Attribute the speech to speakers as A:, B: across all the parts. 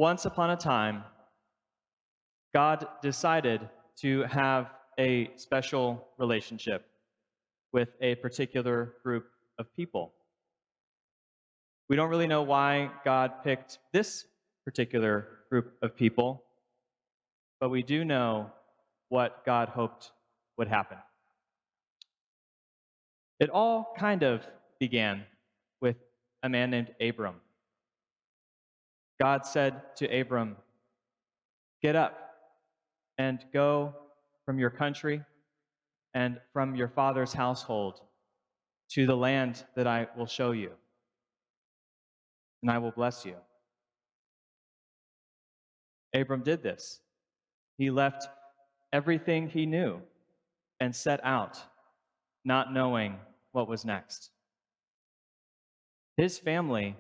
A: Once upon a time, God decided to have a special relationship with a particular group of people. We don't really know why God picked this particular group of people, but we do know what God hoped would happen. It all kind of began with a man named Abram. God said to Abram, "Get up and go from your country and from your father's household to the land that I will show you, and I will bless you." Abram did this. He left everything he knew and set out, not knowing what was next. His family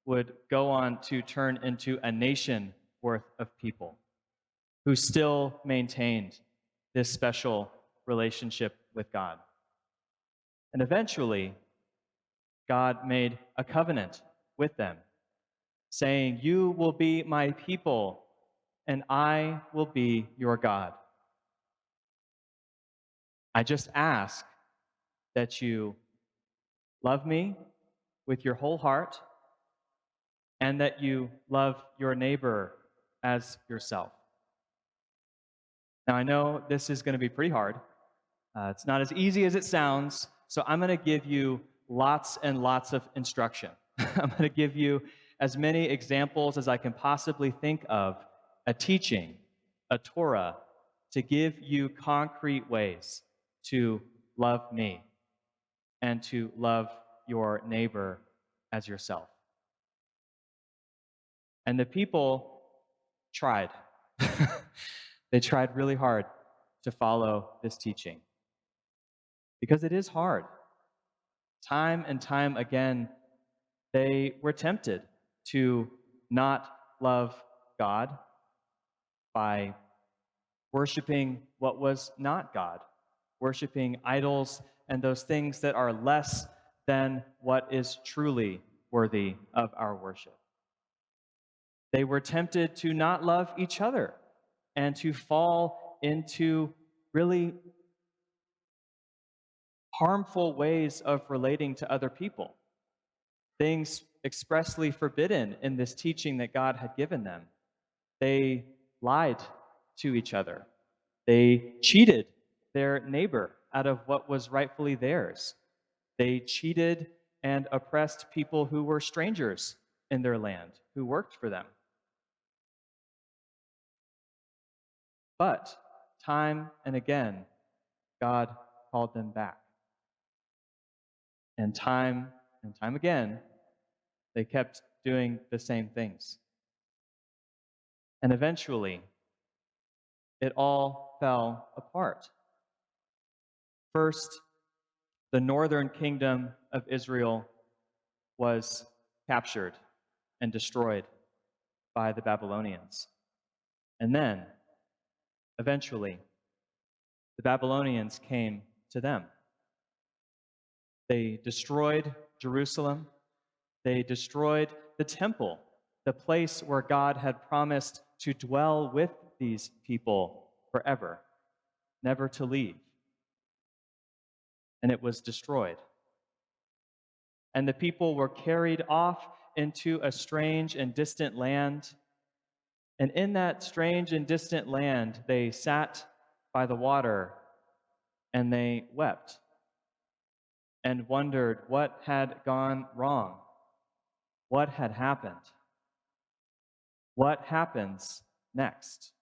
A: would go on to turn into a nation worth of people who still maintained this special relationship with God. And eventually, God made a covenant with them, saying, "You will be my people, and I will be your God. I just ask that you love me with your whole heart and that you love your neighbor as yourself." Now, I know this is going to be pretty hard. It's not as easy as it sounds, so I'm going to give you lots and lots of instruction. I'm going to give you as many examples as I can possibly think of, a teaching, a Torah, to give you concrete ways to love me and to love your neighbor as yourself. And the people tried. They tried really hard to follow this teaching because it is hard. Time and time again, they were tempted to not love God by worshiping what was not God, worshiping idols and those things that are less than what is truly worthy of our worship. They were tempted to not love each other and to fall into really harmful ways of relating to other people, things expressly forbidden in this teaching that God had given them. They lied to each other. They cheated their neighbor out of what was rightfully theirs. They cheated and oppressed people who were strangers in their land, who worked for them. But time and again, God called them back. And time again, they kept doing the same things. And eventually, it all fell apart. First, the northern kingdom of Israel was captured and destroyed by the Babylonians. And then, eventually, the Babylonians came to them. They destroyed Jerusalem. They destroyed the temple, the place where God had promised to dwell with these people forever, never to leave. And it was destroyed. And the people were carried off into a strange and distant land. And in that strange and distant land, they sat by the water and they wept and wondered what had gone wrong, what had happened, what happens next,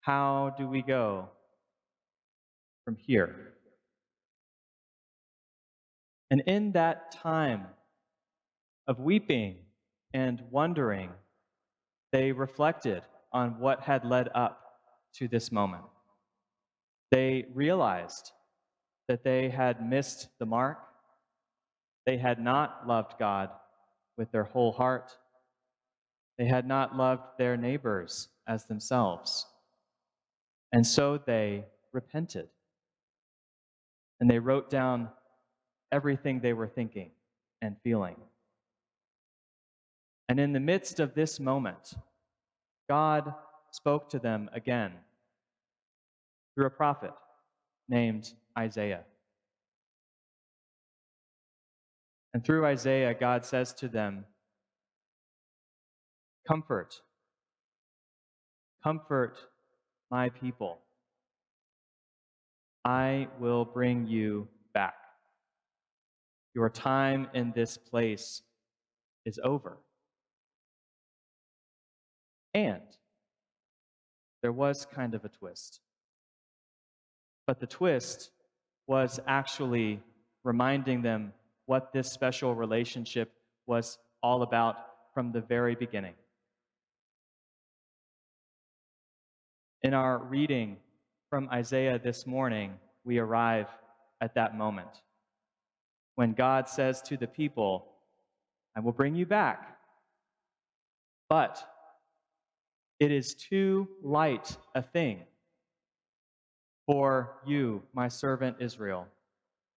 A: how do we go from here? And in that time of weeping and wondering, they reflected on what had led up to this moment. They realized that they had missed the mark. They had not loved God with their whole heart. They had not loved their neighbors as themselves. And so they repented. And they wrote down everything they were thinking and feeling. And in the midst of this moment, God spoke to them again through a prophet named Isaiah. And through Isaiah, God says to them, "Comfort, comfort my people. I will bring you back. Your time in this place is over." And there was kind of a twist. But the twist was actually reminding them what this special relationship was all about from the very beginning. In our reading from Isaiah this morning, we arrive at that moment when God says to the people, "I will bring you back, but it is too light a thing for you, my servant Israel,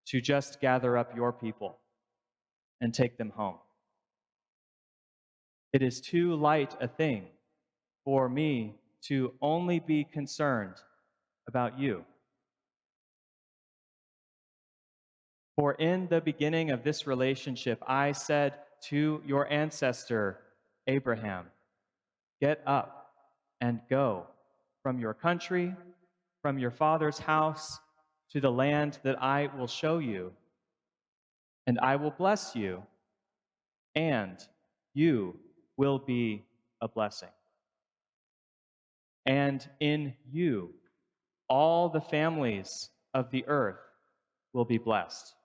A: to just gather up your people and take them home. It is too light a thing for me to only be concerned about you. For in the beginning of this relationship, I said to your ancestor, Abraham, 'Get up and go from your country, from your father's house, to the land that I will show you, and I will bless you, and you will be a blessing. And in you, all the families of the earth will be blessed.'"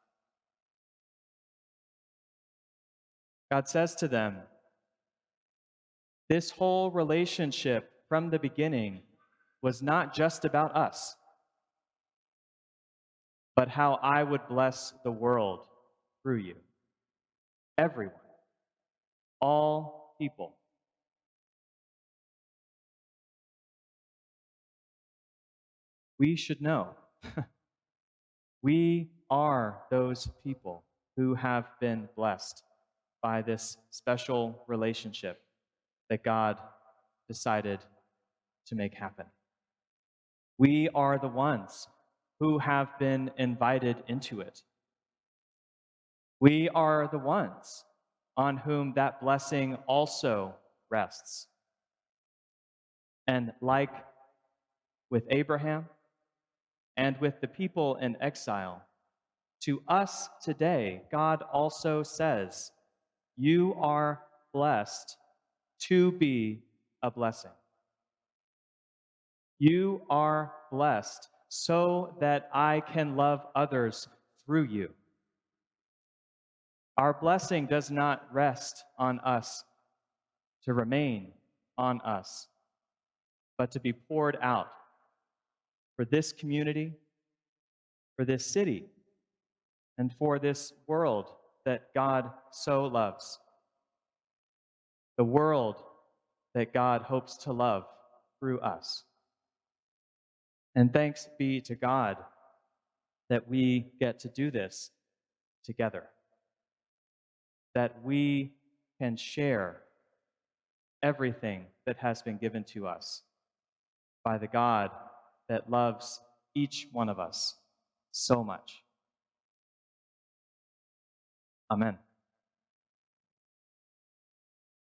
A: God says to them, this whole relationship from the beginning was not just about us, but how I would bless the world through you. Everyone, all people. We should know. We are those people who have been blessed by this special relationship that God decided to make happen. We are the ones who have been invited into it. We are the ones on whom that blessing also rests. And like with Abraham and with the people in exile, to us today, God also says, you are blessed to be a blessing. You are blessed so that I can love others through you. Our blessing does not rest on us to remain on us, but to be poured out for this community, for this city, and for this world that God so loves. The world that God hopes to love through us. And thanks be to God that we get to do this together. That we can share everything that has been given to us by the God that loves each one of us so much. Amen.